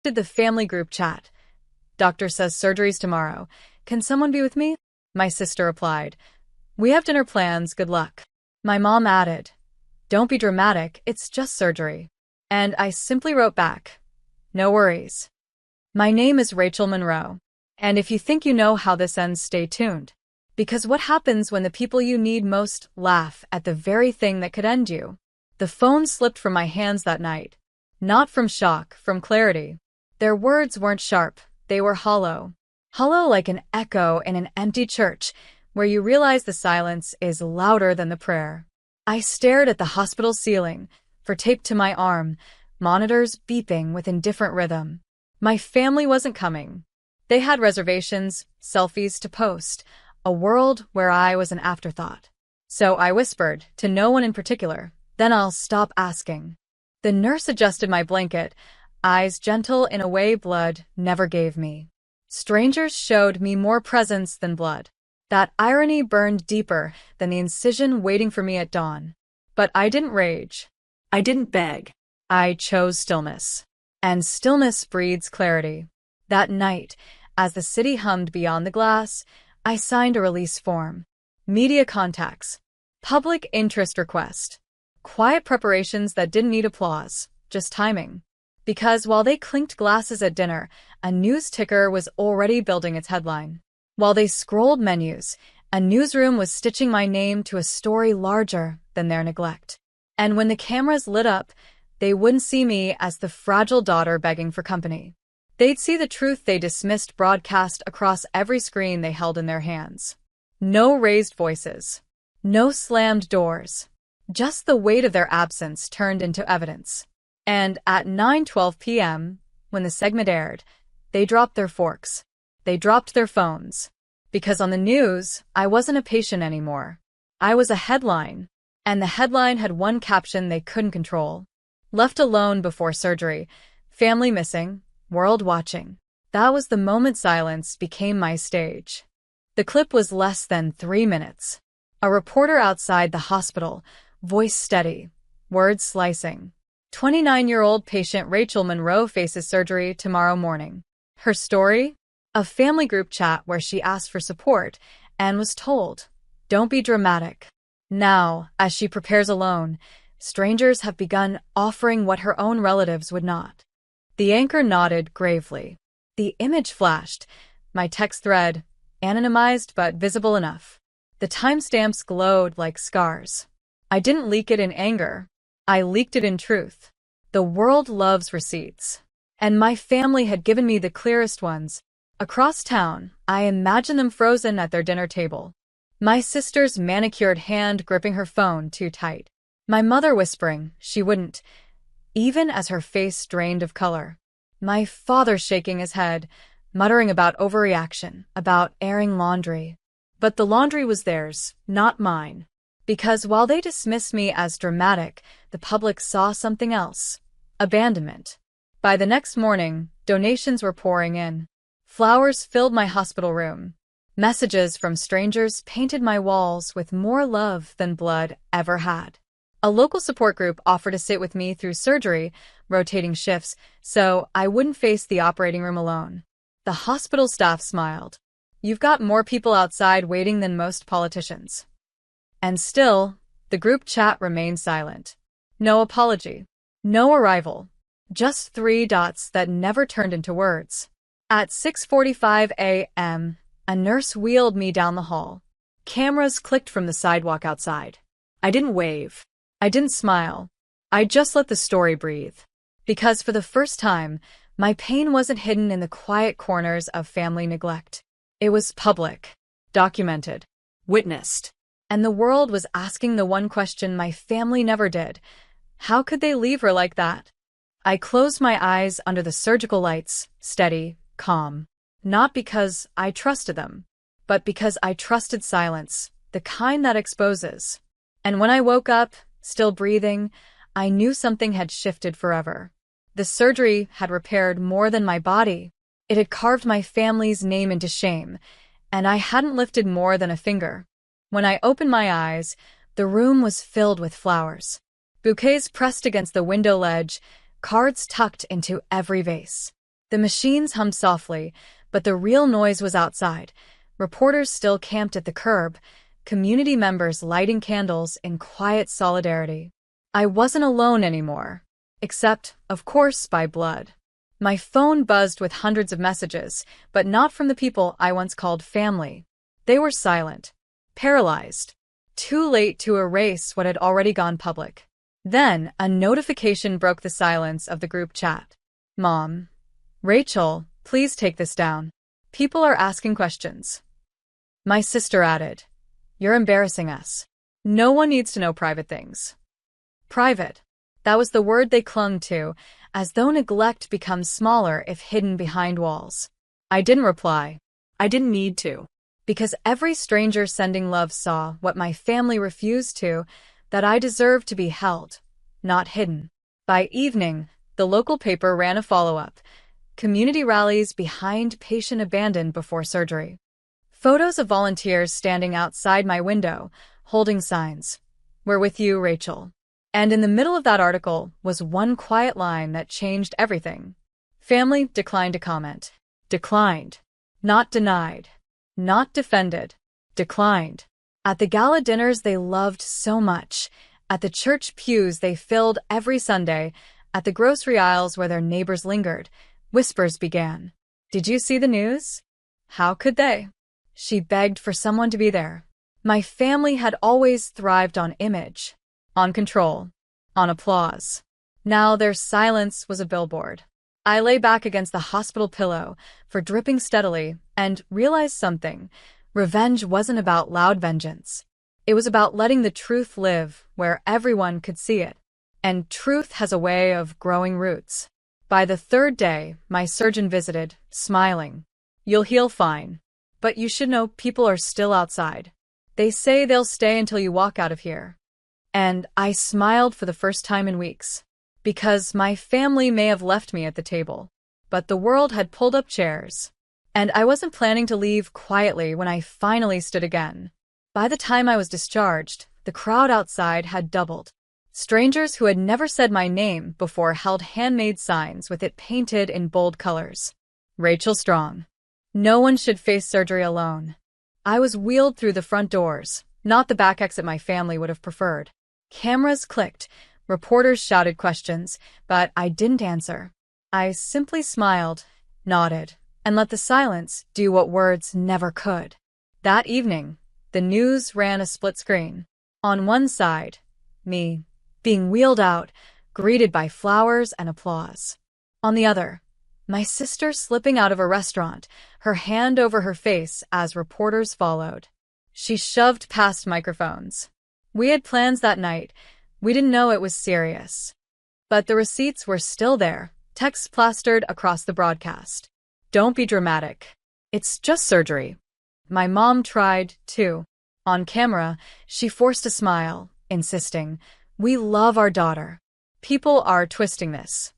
Did the family group chat. Doctor says surgery's tomorrow. Can someone be with me? My sister replied, we have dinner plans, good luck. My mom added, don't be dramatic, it's just surgery. And I simply wrote back, no worries. My name is Rachel Monroe. And if you think you know how this ends, stay tuned. Because what happens when the people you need most laugh at the very thing that could end you? The phone slipped from my hands that night. Not from shock, from clarity. Their words weren't sharp, they were hollow. Hollow like an echo in an empty church, where you realize the silence is louder than the prayer. I stared at the hospital ceiling, for taped to my arm, monitors beeping with indifferent rhythm. My family wasn't coming. They had reservations, selfies to post, a world where I was an afterthought. So I whispered, to no one in particular, then I'll stop asking. The nurse adjusted my blanket, eyes gentle in a way blood never gave me. Strangers showed me more presence than blood. That irony burned deeper than the incision waiting for me at dawn. But I didn't rage. I didn't beg. I chose stillness. And stillness breeds clarity. That night, as the city hummed beyond the glass, I signed a release form. Media contacts. Public interest request. Quiet preparations that didn't need applause, just timing. Because while they clinked glasses at dinner, a news ticker was already building its headline. While they scrolled menus, a newsroom was stitching my name to a story larger than their neglect. And when the cameras lit up, they wouldn't see me as the fragile daughter begging for company. They'd see the truth they dismissed broadcast across every screen they held in their hands. No raised voices. No slammed doors. Just the weight of their absence turned into evidence. And at 9:12 p.m., when the segment aired, they dropped their forks. They dropped their phones. Because on the news, I wasn't a patient anymore. I was a headline. And the headline had one caption they couldn't control. Left alone before surgery. Family missing. World watching. That was the moment silence became my stage. The clip was less than 3 minutes. A reporter outside the hospital, voice steady, words slicing. 29-year-old patient Rachel Monroe faces surgery tomorrow morning. Her story? A family group chat where she asked for support and was told, don't be dramatic. Now, as she prepares alone, strangers have begun offering what her own relatives would not. The anchor nodded gravely. The image flashed. My text thread, anonymized but visible enough. The timestamps glowed like scars. I didn't leak it in anger. I leaked it in truth. The world loves receipts. And my family had given me the clearest ones. Across town, I imagined them frozen at their dinner table. My sister's manicured hand gripping her phone too tight. My mother whispering she wouldn't, even as her face drained of color. My father shaking his head, muttering about overreaction, about airing laundry. But the laundry was theirs, not mine. Because while they dismissed me as dramatic, the public saw something else. Abandonment. By the next morning, donations were pouring in. Flowers filled my hospital room. Messages from strangers painted my walls with more love than blood ever had. A local support group offered to sit with me through surgery, rotating shifts, so I wouldn't face the operating room alone. The hospital staff smiled. You've got more people outside waiting than most politicians. And still, the group chat remained silent. No apology. No arrival. Just 3 dots that never turned into words. At 6:45 a.m., a nurse wheeled me down the hall. Cameras clicked from the sidewalk outside. I didn't wave. I didn't smile. I just let the story breathe. Because for the first time, my pain wasn't hidden in the quiet corners of family neglect. It was public, documented, witnessed. And the world was asking the one question my family never did. How could they leave her like that? I closed my eyes under the surgical lights, steady, calm. Not because I trusted them, but because I trusted silence, the kind that exposes. And when I woke up, still breathing, I knew something had shifted forever. The surgery had repaired more than my body. It had carved my family's name into shame, and I hadn't lifted more than a finger. When I opened my eyes, the room was filled with flowers. Bouquets pressed against the window ledge, cards tucked into every vase. The machines hummed softly, but the real noise was outside. Reporters still camped at the curb, community members lighting candles in quiet solidarity. I wasn't alone anymore. Except, of course, by blood. My phone buzzed with hundreds of messages, but not from the people I once called family. They were silent, paralyzed, too late to erase what had already gone public. Then, a notification broke the silence of the group chat. Mom. Rachel, please take this down. People are asking questions. My sister added, You're embarrassing us. No one needs to know private things. Private. That was the word they clung to, as though neglect becomes smaller if hidden behind walls. I didn't reply. I didn't need to. Because every stranger sending love saw what my family refused to, that I deserved to be held, not hidden. By evening, the local paper ran a follow-up. Community rallies behind patient abandoned before surgery. Photos of volunteers standing outside my window, holding signs. We're with you, Rachel. And in the middle of that article was one quiet line that changed everything. Family declined to comment. Declined. Not denied. Not defended. Declined. At the gala dinners they loved so much. At the church pews they filled every Sunday. At the grocery aisles where their neighbors lingered, whispers began. Did you see the news? How could they? She begged for someone to be there. My family had always thrived on image. On control. On applause. Now their silence was a billboard. I lay back against the hospital pillow, for dripping steadily, and realized something. Revenge wasn't about loud vengeance. It was about letting the truth live where everyone could see it. And truth has a way of growing roots. By the third day, my surgeon visited, smiling. You'll heal fine. But you should know people are still outside. They say they'll stay until you walk out of here. And I smiled for the first time in weeks. Because my family may have left me at the table, but the world had pulled up chairs. And I wasn't planning to leave quietly when I finally stood again. By the time I was discharged, the crowd outside had doubled. Strangers who had never said my name before held handmade signs with it painted in bold colors. Rachel Strong. No one should face surgery alone. I was wheeled through the front doors, not the back exit my family would have preferred. Cameras clicked, reporters shouted questions, but I didn't answer. I simply smiled, nodded, and let the silence do what words never could. That evening, the news ran a split screen. On one side, me, being wheeled out, greeted by flowers and applause. On the other, my sister slipping out of a restaurant, her hand over her face as reporters followed. She shoved past microphones. We had plans that night. We didn't know it was serious. But the receipts were still there, text plastered across the broadcast. Don't be dramatic. It's just surgery. My mom tried, too. On camera, she forced a smile, insisting, We love our daughter. People are twisting this.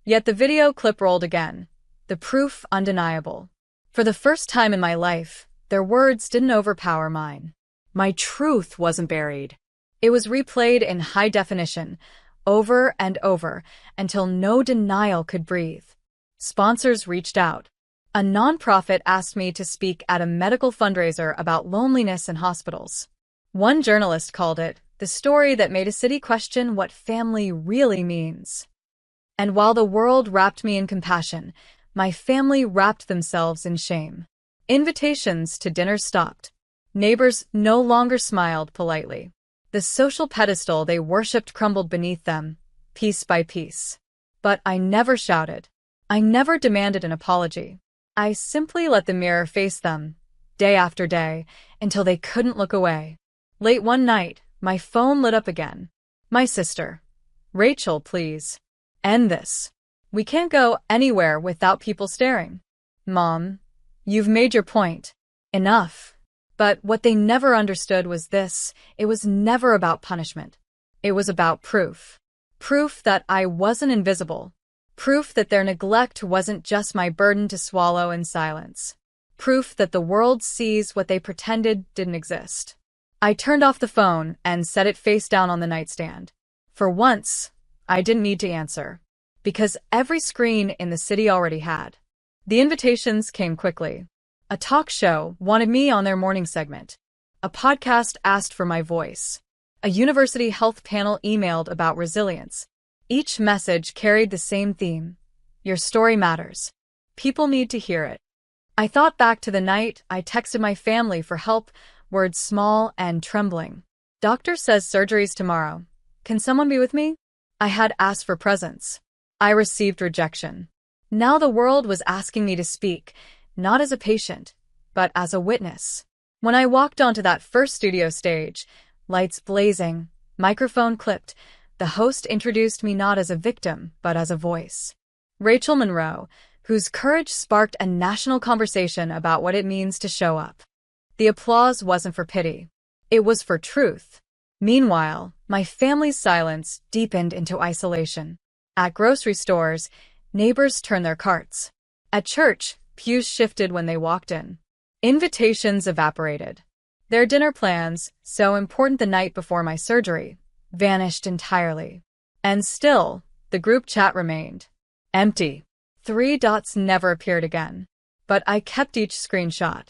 Yet the video clip rolled again, the proof undeniable. For the first time in my life, their words didn't overpower mine. My truth wasn't buried. It was replayed in high definition, over and over, until no denial could breathe. Sponsors reached out. A nonprofit asked me to speak at a medical fundraiser about loneliness in hospitals. One journalist called it the story that made a city question what family really means. And while the world wrapped me in compassion, my family wrapped themselves in shame. Invitations to dinner stopped. Neighbors no longer smiled politely. The social pedestal they worshipped crumbled beneath them, piece by piece. But I never shouted. I never demanded an apology. I simply let the mirror face them, day after day, until they couldn't look away. Late one night, my phone lit up again. My sister. Rachel, please. End this. We can't go anywhere without people staring. Mom, you've made your point. Enough. But what they never understood was this: it was never about punishment. It was about proof. Proof that I wasn't invisible. Proof that their neglect wasn't just my burden to swallow in silence. Proof that the world sees what they pretended didn't exist. I turned off the phone and set it face down on the nightstand. For once, I didn't need to answer. because every screen in the city already had. The invitations came quickly. A talk show wanted me on their morning segment. A podcast asked for my voice. A university health panel emailed about resilience. Each message carried the same theme. Your story matters. People need to hear it. I thought back to the night I texted my family for help, words small and trembling. Doctor says surgery's tomorrow. Can someone be with me? I had asked for presents. I received rejection. Now the world was asking me to speak, not as a patient, but as a witness. When I walked onto that first studio stage, lights blazing, microphone clipped, the host introduced me not as a victim, but as a voice. Rachel Monroe, whose courage sparked a national conversation about what it means to show up. The applause wasn't for pity. It was for truth. Meanwhile, my family's silence deepened into isolation. At grocery stores, neighbors turned their carts. At church, pews shifted when they walked in. Invitations evaporated. Their dinner plans, so important the night before my surgery, vanished entirely. And still, the group chat remained. Empty. 3 dots never appeared again. But I kept each screenshot.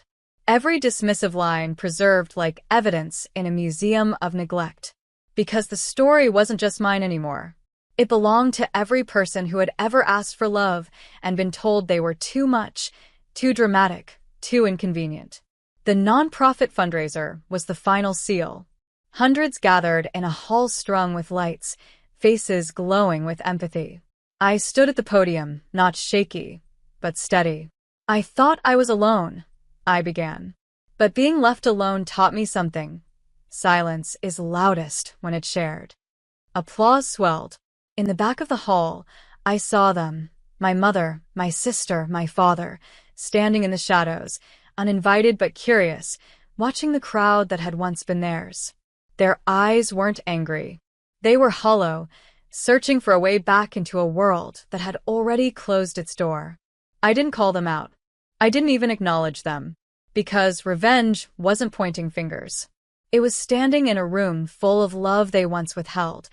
Every dismissive line preserved like evidence in a museum of neglect. Because the story wasn't just mine anymore. It belonged to every person who had ever asked for love and been told they were too much, too dramatic, too inconvenient. The nonprofit fundraiser was the final seal. Hundreds gathered in a hall strung with lights, faces glowing with empathy. I stood at the podium, not shaky, but steady. I thought I was alone, I began. But being left alone taught me something. Silence is loudest when it's shared. Applause swelled. In the back of the hall, I saw them, my mother, my sister, my father, standing in the shadows, uninvited but curious, watching the crowd that had once been theirs. Their eyes weren't angry. They were hollow, searching for a way back into a world that had already closed its door. I didn't call them out. I didn't even acknowledge them, because revenge wasn't pointing fingers. It was standing in a room full of love they once withheld,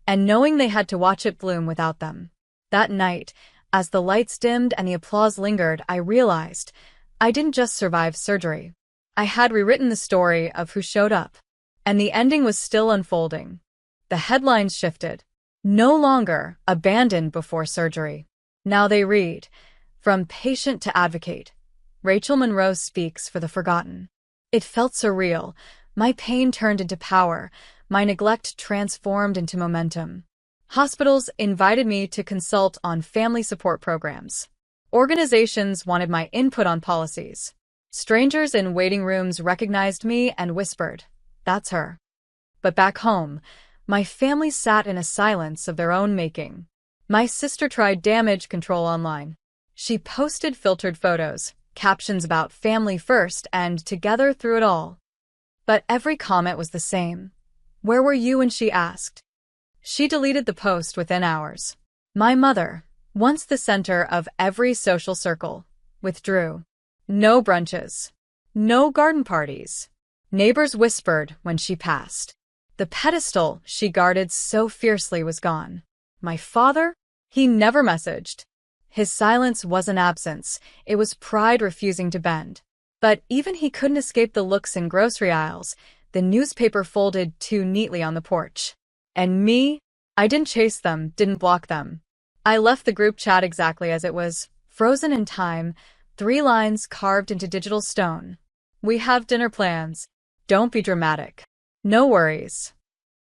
and knowing they had to watch it bloom without them. That night, as the lights dimmed and the applause lingered, I realized I didn't just survive surgery. I had rewritten the story of who showed up. And the ending was still unfolding. The headlines shifted. No longer abandoned before surgery. Now they read, from patient to advocate. Rachel Monroe speaks for the forgotten. It felt surreal. My pain turned into power. My neglect transformed into momentum. Hospitals invited me to consult on family support programs. Organizations wanted my input on policies. Strangers in waiting rooms recognized me and whispered, "That's her." But back home, my family sat in a silence of their own making. My sister tried damage control online. She posted filtered photos, captions about family first and together through it all. But every comment was the same. Where were you when she asked? She deleted the post within hours. My mother, once the center of every social circle, withdrew. No brunches. No garden parties. Neighbors whispered when she passed. The pedestal she guarded so fiercely was gone. My father? He never messaged. His silence wasn't absence, it was pride refusing to bend. But even he couldn't escape the looks in grocery aisles, the newspaper folded too neatly on the porch. And me? I didn't chase them, didn't block them. I left the group chat exactly as it was, frozen in time, 3 lines carved into digital stone. We have dinner plans. Don't be dramatic. No worries.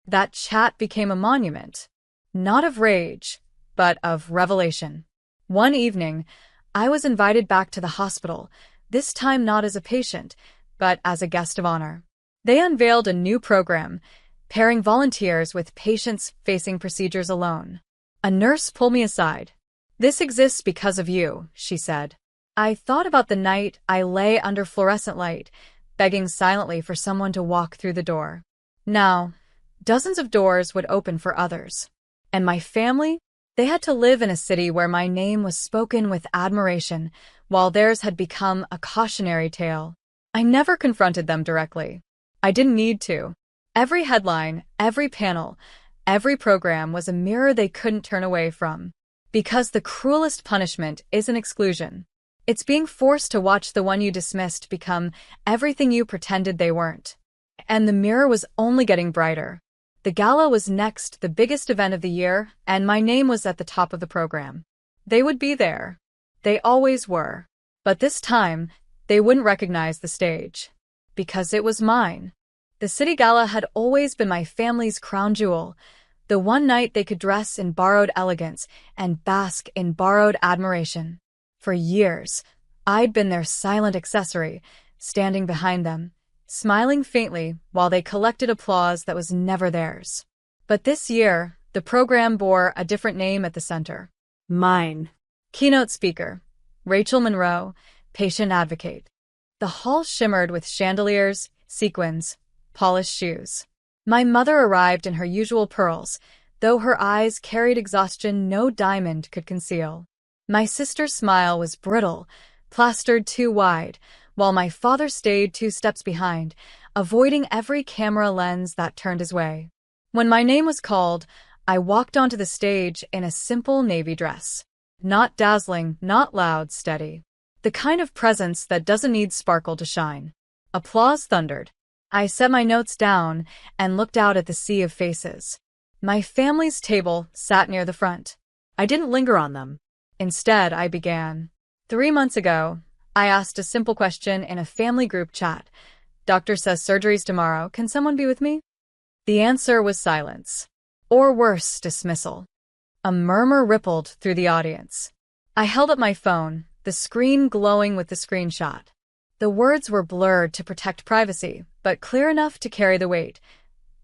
That chat became a monument. Not of rage, but of revelation. One evening, I was invited back to the hospital, this time not as a patient, but as a guest of honor. They unveiled a new program, pairing volunteers with patients facing procedures alone. A nurse pulled me aside. "This exists because of you," she said. I thought about the night I lay under fluorescent light, begging silently for someone to walk through the door. Now, dozens of doors would open for others. And my family? They had to live in a city where my name was spoken with admiration, while theirs had become a cautionary tale. I never confronted them directly. I didn't need to. Every headline, every panel, every program was a mirror they couldn't turn away from. Because the cruelest punishment isn't exclusion. It's being forced to watch the one you dismissed become everything you pretended they weren't. And the mirror was only getting brighter. The gala was next, the biggest event of the year, and my name was at the top of the program. They would be there. They always were. But this time, they wouldn't recognize the stage. Because it was mine. The city gala had always been my family's crown jewel, the one night they could dress in borrowed elegance and bask in borrowed admiration. For years, I'd been their silent accessory, standing behind them, smiling faintly while they collected applause that was never theirs. But this year, the program bore a different name at the center. Mine. Keynote speaker, Rachel Monroe, patient advocate. The hall shimmered with chandeliers, sequins, polished shoes. My mother arrived in her usual pearls, though her eyes carried exhaustion no diamond could conceal. My sister's smile was brittle, plastered too wide, while my father stayed 2 steps behind, avoiding every camera lens that turned his way. When my name was called, I walked onto the stage in a simple navy dress. Not dazzling, not loud, steady. The kind of presence that doesn't need sparkle to shine. Applause thundered. I set my notes down and looked out at the sea of faces. My family's table sat near the front. I didn't linger on them. Instead, I began. 3 months ago, I asked a simple question in a family group chat. Doctor says surgery's tomorrow. Can someone be with me? The answer was silence. Or worse, dismissal. A murmur rippled through the audience. I held up my phone, the screen glowing with the screenshot. The words were blurred to protect privacy, but clear enough to carry the weight.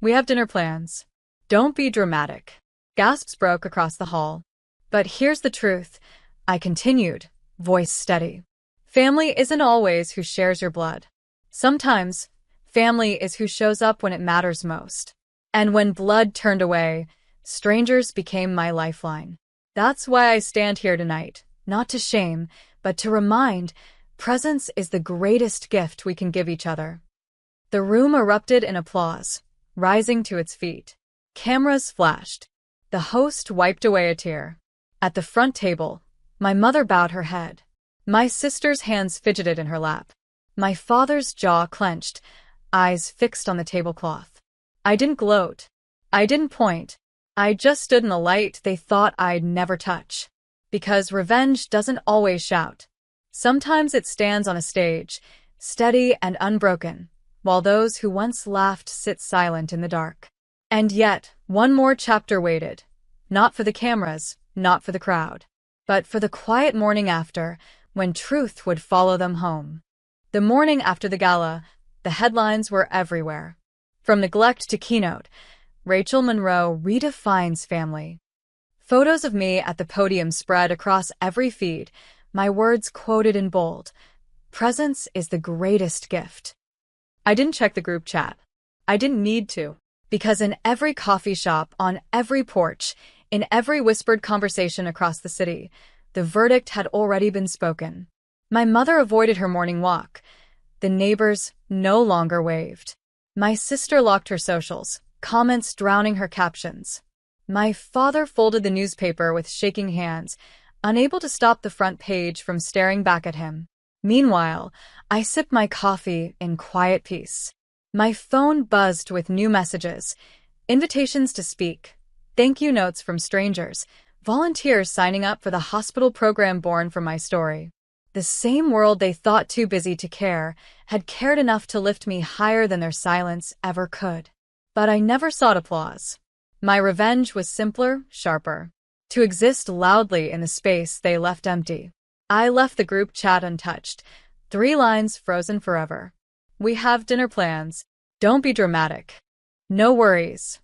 We have dinner plans. Don't be dramatic. Gasps broke across the hall. But here's the truth, I continued, voice steady. Family isn't always who shares your blood. Sometimes, family is who shows up when it matters most. And when blood turned away, strangers became my lifeline. That's why I stand here tonight, not to shame, but to remind, presence is the greatest gift we can give each other. The room erupted in applause, rising to its feet. Cameras flashed. The host wiped away a tear. At the front table, my mother bowed her head. My sister's hands fidgeted in her lap. My father's jaw clenched, eyes fixed on the tablecloth. I didn't gloat. I didn't point. I just stood in the light they thought I'd never touch. Because revenge doesn't always shout. Sometimes it stands on a stage, steady and unbroken, while those who once laughed sit silent in the dark. And yet, one more chapter waited. Not for the cameras, not for the crowd, but for the quiet morning after, when truth would follow them home. The morning after the gala, the headlines were everywhere. From neglect to keynote, Rachel Monroe redefines family. Photos of me at the podium spread across every feed, my words quoted in bold. Presence is the greatest gift. I didn't check the group chat. I didn't need to. Because in every coffee shop, on every porch, in every whispered conversation across the city, the verdict had already been spoken. My mother avoided her morning walk. The neighbors no longer waved. My sister locked her socials, comments drowning her captions. My father folded the newspaper with shaking hands, unable to stop the front page from staring back at him. Meanwhile, I sipped my coffee in quiet peace. My phone buzzed with new messages, invitations to speak, thank you notes from strangers, volunteers signing up for the hospital program born from my story. The same world they thought too busy to care had cared enough to lift me higher than their silence ever could. But I never sought applause. My revenge was simpler, sharper. To exist loudly in the space they left empty. I left the group chat untouched, 3 lines frozen forever. We have dinner plans. Don't be dramatic. No worries.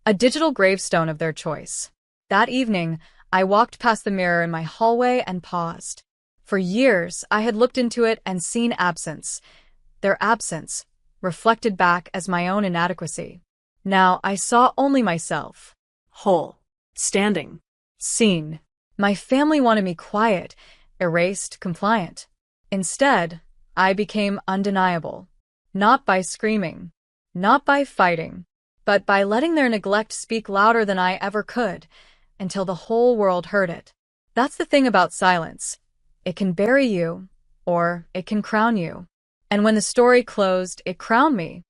A digital gravestone of their choice. That evening, I walked past the mirror in my hallway and paused. For years, I had looked into it and seen absence. Their absence, reflected back as my own inadequacy. Now I saw only myself. Whole. Standing. Seen. My family wanted me quiet, erased, compliant. Instead, I became undeniable. Not by screaming, not by fighting, but by letting their neglect speak louder than I ever could, until the whole world heard it. That's the thing about silence. It can bury you, or it can crown you. And when the story closed, it crowned me.